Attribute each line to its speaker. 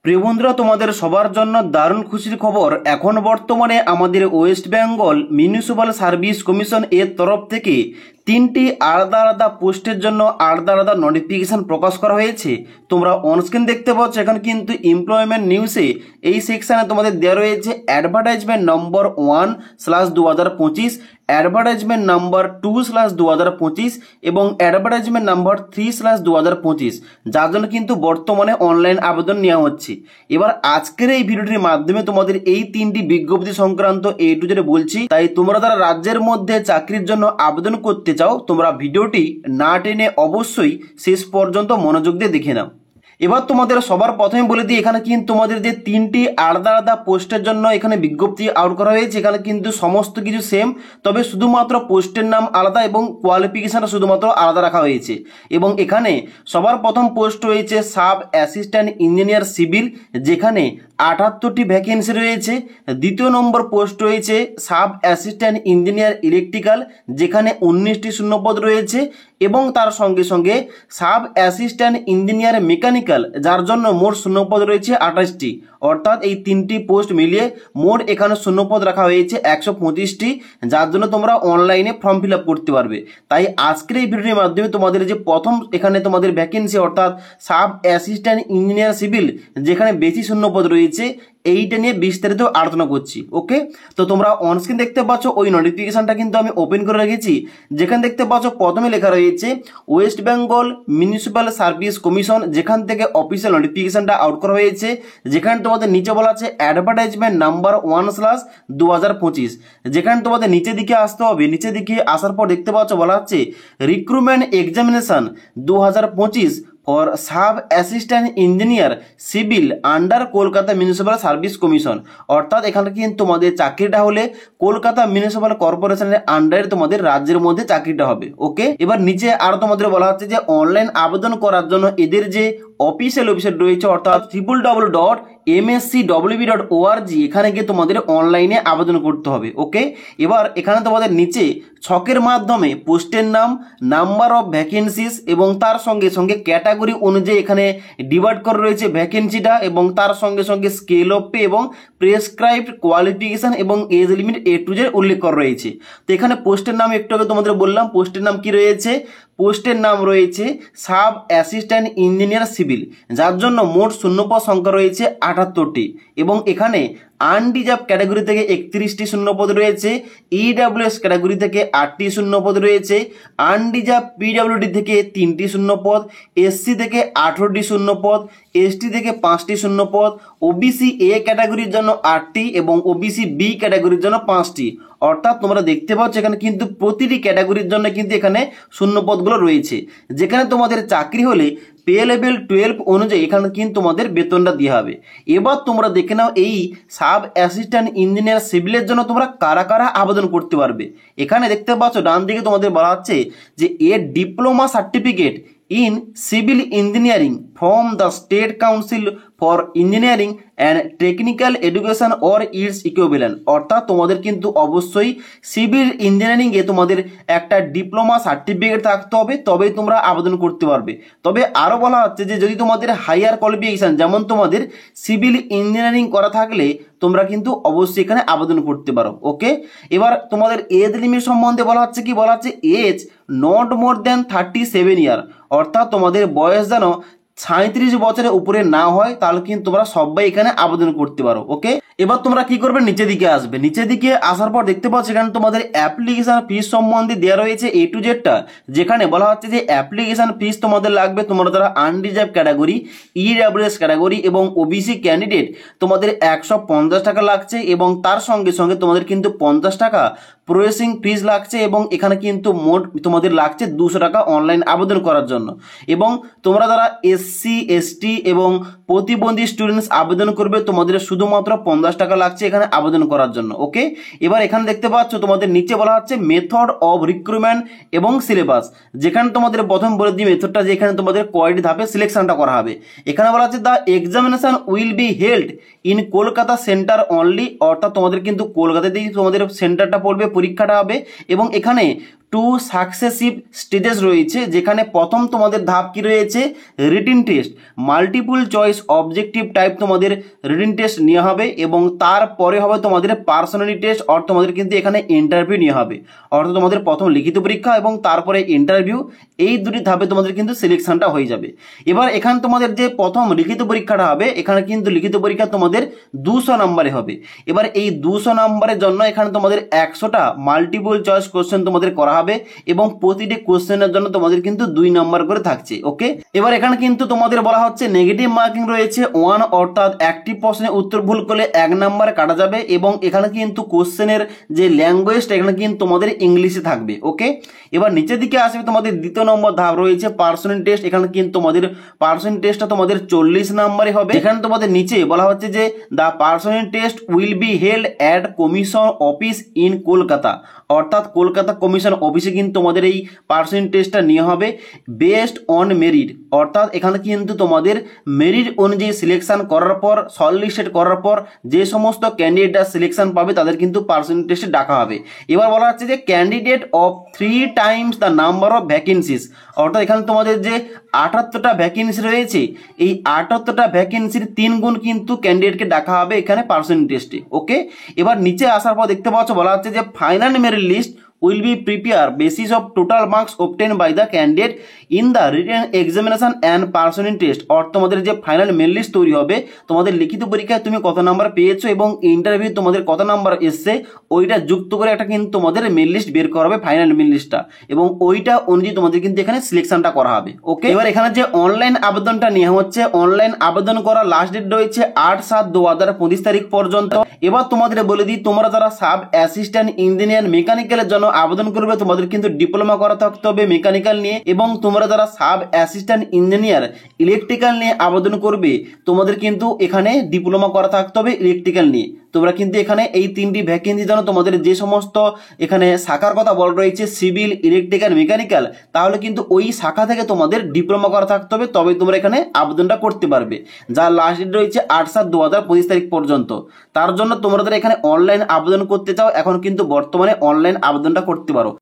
Speaker 1: প্রিয় বন্ধুরা, তোমাদের সবার জন্য দারুণ খুশির খবর। এখন বর্তমানে আমাদের West Bengal municipal service commission এর তরফ থেকে তিনটি আলাদা আলাদা পোস্টের জন্য আলাদা আলাদা নোটিফিকেশন প্রকাশ করা হয়েছে। তোমরা অনস্ক্রিন দেখতে পাচ্ছ, এখানে কিন্তু এমপ্লয়মেন্ট নিউজে এই সেকশানে তোমাদের দেওয়া রয়েছে অ্যাডভার্টাইজমেন্ট নম্বর 1/2025, অ্যাডভার্টাইজমেন্ট নাম্বার 2/2025 এবং অ্যাডভার্টাইজমেন্ট নাম্বার 3/2025, যার জন্য কিন্তু বর্তমানে অনলাইন আবেদন নেওয়া হচ্ছে। এবার আজকের এই ভিডিওটির মাধ্যমে তোমাদের এই তিনটি বিজ্ঞপ্তি সংক্রান্ত A to Z বলছি। তাই তোমরা যারা রাজ্যের মধ্যে চাকরির জন্য আবেদন করতে চাও, তোমরা ভিডিওটি না টেনে অবশ্যই শেষ পর্যন্ত মনোযোগ দিয়ে দেখে নাও। এবার তোমাদের সবার প্রথমে বলে দিই, এখানে কিন্তু তোমাদের যে তিনটি আলাদা আলাদা পোস্টের জন্য এখানে বিজ্ঞপ্তি আউট করা হয়েছে, এখানে কিন্তু সমস্ত কিছু সেম, তবে শুধুমাত্র পোস্টের নাম আলাদা এবং কোয়ালিফিকেশনটা শুধুমাত্র আলাদা রাখা হয়েছে। এবং এখানে সবার প্রথম পোস্ট রয়েছে সাব অ্যাসিস্ট্যান্ট ইঞ্জিনিয়ার সিভিল, যেখানে 78টি ভ্যাকেন্সি রয়েছে। দ্বিতীয় নম্বর পোস্ট রয়েছে সাব অ্যাসিস্ট্যান্ট ইঞ্জিনিয়ার ইলেকট্রিক্যাল, যেখানে 19টি শূন্যপদ রয়েছে। এবং তার সঙ্গে সঙ্গে সাব অ্যাসিস্ট্যান্ট ইঞ্জিনিয়ার মেকানিক্যাল, যার জন্য মোট শূন্যপদ রয়েছে 28টি। অর্থাৎ এই তিনটি পোস্ট মিলিয়ে মোট এখানে শূন্যপদ রাখা হয়েছে 125টি, যার জন্য তোমরা অনলাইনে ফর্ম ফিল আপ করতে পারবে। তাই আজকের এই ভিডিওর মাধ্যমে তোমাদের যে প্রথম এখানে তোমাদের ভ্যাকেন্সি, অর্থাৎ সাব অ্যাসিস্ট্যান্ট ইঞ্জিনিয়ার সিভিল, যেখানে বেশি শূন্যপদ রয়েছে, এইটা নিয়ে বিস্তারিত আলোচনা করছি। ওকে, তো তোমরা অনস্ক্রিন দেখতে পাচ্ছ ওই নোটিফিকেশনটা কিন্তু আমি ওপেন করে রেখেছি। যেখানে দেখতে পাচ্ছ প্রথমে লেখা রয়েছে West Bengal municipal service commission, যেখান থেকে অফিসিয়াল নোটিফিকেশনটা আউট করা হয়েছে। যেখানে তোমাদের নিচে বলা আছে অ্যাডভার্টাইজমেন্ট নাম্বার 1/2025, যেখানে তোমাদের নিচের দিকে আসতে হবে। নিচের দিকে আসার পর দেখতে পাচ্ছ বলা হচ্ছে recruitment examination 2025 for sub assistant engineer civil under Kolkata municipal service commission. অর্থাৎ এখানে কিন্তু তোমাদের চাকরিটা হলে কলকাতা মিউনিসিপ্যাল কর্পোরেশনের আন্ডারে তোমাদের রাজ্যের মধ্যে চাকরিটা হবে। ওকে, এবার নিচে আরো তোমাদের বলা হচ্ছে যে অনলাইন আবেদন করার জন্য এদের যে অফিসিয়াল ওয়েবসাইট রয়েছে, অর্থাৎ www.mscwb.org, এখানে গিয়ে তোমাদের অনলাইনে আবেদন করতে হবে। ওকে, এবার এখানে তোমাদের নিচে ছকের মাধ্যমে পোস্টের নাম, নাম্বার অফ ভ্যাকেন্সিস এবং তার সঙ্গে সঙ্গে ক্যাটাগরি অনুযায়ী এখানে ডিভাইড করা রয়েছে ভ্যাকেন্সিটা, এবং তার সঙ্গে সঙ্গে স্কেল অফ পে এবং প্রেসক্রাইবড কোয়ালিফিকেশন এবং age limit A to Z উল্লেখ করা রয়েছে। তো এখানে পোস্টের নাম একটু আগে তোমাদের বললাম, পোস্টের নাম কি রয়েছে? পোস্টের নাম রয়েছে সাব অ্যাসিস্ট্যান্ট ইঞ্জিনিয়ার সিভিল, যার জন্য মোট শূন্যপদ সংখ্যা রয়েছে 78টি। এবং এখানে আনরিজার্ভ ক্যাটাগরি থেকে 31টি শূন্যপদ রয়েছে, EWS ক্যাটাগরি থেকে 8টি শূন্যপদ রয়েছে, আনরিজার্ভ PWD থেকে 3টি শূন্যপদ, SC থেকে 18টি শূন্যপদ, ST থেকে 5টি শূন্যপদ, OBC A ক্যাটাগরির জন্য 8টি এবং OBC B ক্যাটাগরির জন্য 5টি। অর্থাৎ তোমরা দেখতে পাচ্ছ এখানে কিন্তু প্রতিটি ক্যাটাগরির জন্য কিন্তু এখানে শূন্যপদগুলো রয়েছে। যেখানে তোমাদের চাকরি হলে পে লেভেল 12 অনুযায়ী এখানে কিন্তু তোমাদের বেতনটা দেওয়া হবে। এবার তোমরা দেখে নাও এই সাব অ্যাসিস্ট্যান্ট ইঞ্জিনিয়ার সিভিলের জন্য তোমরা কারা কারা আবেদন করতে পারবে। এখানে দেখতে পাচ্ছ ডান দিকে তোমাদের বলা হচ্ছে যে diploma certificate in civil engineering from the state council for engineering and technical education or its equivalent. অর্থাৎ তোমাদের কিন্তু অবশ্যই সিভিল ইঞ্জিনিয়ারিংয়ে তোমাদের একটা ডিপ্লোমা সার্টিফিকেট থাকতে হবে, তবেই তোমরা আবেদন করতে পারবে। তবে আরও বলা হচ্ছে যে যদি তোমাদের হাইয়ার কোয়ালিফিকেশান, যেমন তোমাদের সিভিল ইঞ্জিনিয়ারিং করা থাকলে তোমরা কিন্তু অবশ্যই এখানে আবেদন করতে পারো। ওকে, এবার তোমাদের এজ লিমিট সম্বন্ধে বলা হচ্ছে কি, বলা হচ্ছে এজ নট মোর দ্যান 37 ইয়ার। অর্থাৎ তোমাদের বয়স যেন 37 বছরের উপরে না হয়, তাহলে কিন্তু তোমরা সবাই এখানে আবেদন করতে পারো। ওকে, এবার তোমরা কি করবে, নিচের দিকে আসবে। নিচের দিকে আসার পর দেখতে পাচ্ছ এখানে তোমাদের অ্যাপ্লিকেশন ফিস সম্বন্ধে দেওয়া রয়েছে A to Z টা, যেখানে বলা হচ্ছে যে অ্যাপ্লিকেশন ফিস তোমাদের লাগবে, তোমরা যারা আনরিজার্ভ ক্যাটাগরি, EWS ক্যাটাগরি এবং OBC ক্যান্ডিডেট, তোমাদের 150 টাকা লাগছে। এবং তার সঙ্গে সঙ্গে তোমাদের কিন্তু 50 টাকা প্রসেসিং ফিস লাগছে, এবং এখানে কিন্তু মোট তোমাদের লাগছে 200 টাকা অনলাইন আবেদন করার জন্য। এবং তোমরা যারা SC ST এবং প্রতিবন্ধী স্টুডেন্টস আবেদন করবে, তোমাদের শুধুমাত্র 50 টাকা লাগছে এখানে আবেদন করার জন্য। ওকে, এবার এখানে দেখতে পাচ্ছ তোমাদের নিচে বলা হচ্ছে মেথড অফ রিক্রুটমেন্ট এবং সিলেবাস, যেখানে তোমাদের প্রথম বলে দিই মেথডটা, যে এখানে তোমাদের কয়টি ধাপে সিলেকশনটা করা হবে। এখানে বলা হচ্ছে the examination will be held in Kolkata centre only. অর্থাৎ তোমাদের কিন্তু কলকাতাতেই তোমাদের সেন্টারটা পড়বে, পরীক্ষাটা হবে। এবং এখানে টু সাকসেসিভ স্টেজেস রয়েছে, যেখানে প্রথম তোমাদের ধাপ কি রয়েছে, written test, multiple choice objective type তোমাদের রিটিন টেস্ট নেওয়া হবে এবং তারপরে হবে তোমাদের পার্সোনালিটি টেস্ট, অর্থাৎ তোমাদের কিন্তু এখানে ইন্টারভিউ নেওয়া হবে, অর্থাৎ তোমাদের প্রথম লিখিত পরীক্ষা এবং তারপরে ইন্টারভিউ, এই দুটি ধাপে তোমাদের কিন্তু সিলেকশনটা হয়ে যাবে। এবার এখানে তোমাদের যে প্রথম লিখিত পরীক্ষাটা হবে, এখানে কিন্তু লিখিত পরীক্ষা তোমাদের 200 নম্বরে হবে। এবার এই 200 নম্বরের জন্য এখানে তোমাদের 100টা মাল্টিপল চয়েস কোশ্চেন তোমাদের করা হবে এবং প্রতিটি কোশ্চেনের জন্য তোমাদের কিন্তু 2 নম্বর করে থাকছে। ওকে, এবার এখানে কিন্তু তোমাদের বলা হচ্ছে নেগেটিভ মার্কিং রয়েছে 1, অর্থাৎ একটি প্রশ্নের উত্তর ভুল করলে 1 নম্বর কাটা যাবে এবং এখানে কিন্তু কোশ্চেনের যে ল্যাঙ্গুয়েজটা এখানে কিন্তু তোমাদের ইংলিশে থাকবে। ওকে, এবার নিচের দিকে আসবে তোমাদের দ্বিতীয় নম্বর ধাপ রয়েছে পার্সোনাল টেস্ট। এখানে কিন্তু তোমাদের পার্সোনাল টেস্টটা তোমাদের 40 নম্বরে হবে। এখানে তোমাদের নিচে বলা হচ্ছে যে the personal test will be held at commission office in Kolkata, অর্থাৎ কলকাতা কমিশন অফিসে কিন্তু তোমাদের এই পার্সোনাল টেস্টটা নেওয়া হবে বেসড অন মেরিট, অর্থাৎ এখানে কিন্তু তোমাদের মেরিট অনুযায়ী সিলেকশন করার পর, শর্টলিস্টেড করার পর যে সমস্ত ক্যান্ডিডেটরা সিলেকশন পাবে তাদের কিন্তু পার্সোনাল টেস্টে ডাকা হবে। এবার বলা হচ্ছে যে candidate of 3 Times the number of vacancies, অর্থাৎ এখানে তোমাদের যে 78টা ভ্যাকেন্সি রয়েছে, এই 78টা ভ্যাকেন্সির 3 গুণ কিন্তু ক্যান্ডিডেটকে ডাকা হবে এখানে পার্সোনাল টেস্টে। ওকে, এবার নিচে আসার পর দেখতে পাচ্ছ বলা হচ্ছে যে final merit list will be prepared basis of total marks obtained by the candidate in the written examination and personal test, অর্থাৎ তোমাদের যে ফাইনাল মেরিট লিস্ট তৈরি হবে, তোমাদের লিখিত পরীক্ষায় তুমি কত নাম্বার পেয়েছো এবং ইন্টারভিউ তোমাদের কত নাম্বার এসছে ওইটা যুক্ত করে একটা কিন্তু তোমাদের মেরিট লিস্ট বের করা হবে, ফাইনাল মেরিট লিস্টটা, এবং ওইটা অনুযায়ী তোমাদের কিন্তু এখানে সিলেকশনটা করা হবে। ওকে, এবার এখানে যে অনলাইন আবেদনটা নেওয়া হচ্ছে, অনলাইন আবেদন করার লাস্ট ডেট রয়েছে 8/7/2025 তারিখ পর্যন্ত। এবার তোমাদের বলে দিই, তোমরা যারা সাব অ্যাসিস্ট্যান্ট ইঞ্জিনিয়ার মেকানিক্যালের জন্য আবেদন করবে, তোমাদের কিন্তু ডিপ্লোমা করা থাকতে হবে মেকানিক্যাল নিয়ে, এবং তোমরা যারা সাব অ্যাসিস্ট্যান্ট ইঞ্জিনিয়ার ইলেকট্রিক্যাল নিয়ে আবেদন করবে, তোমাদের কিন্তু এখানে ডিপ্লোমা করা থাকতে হবে ইলেকট্রিক্যাল নিয়ে। তোমরা কিন্তু এখানে এই 3টি ভ্যাকেন্সি জন্য তোমাদের যে সমস্ত এখানে শাখার কথা বলা রয়েছে, সিভিল, ইলেকট্রিক্যাল, মেকানিক্যাল, তাহলে কিন্তু ওই শাখা থেকে তোমাদের ডিপ্লোমা করা থাকতে হবে, তবে তোমরা এখানে আবেদনটা করতে পারবে, যার লাস্ট ডেট রয়েছে 8/7/2025 তারিখ পর্যন্ত। তার জন্য তোমরা এখানে অনলাইন আবেদন করতে চাও, এখন কিন্তু বর্তমানে অনলাইন আবেদনটা করতে পারো।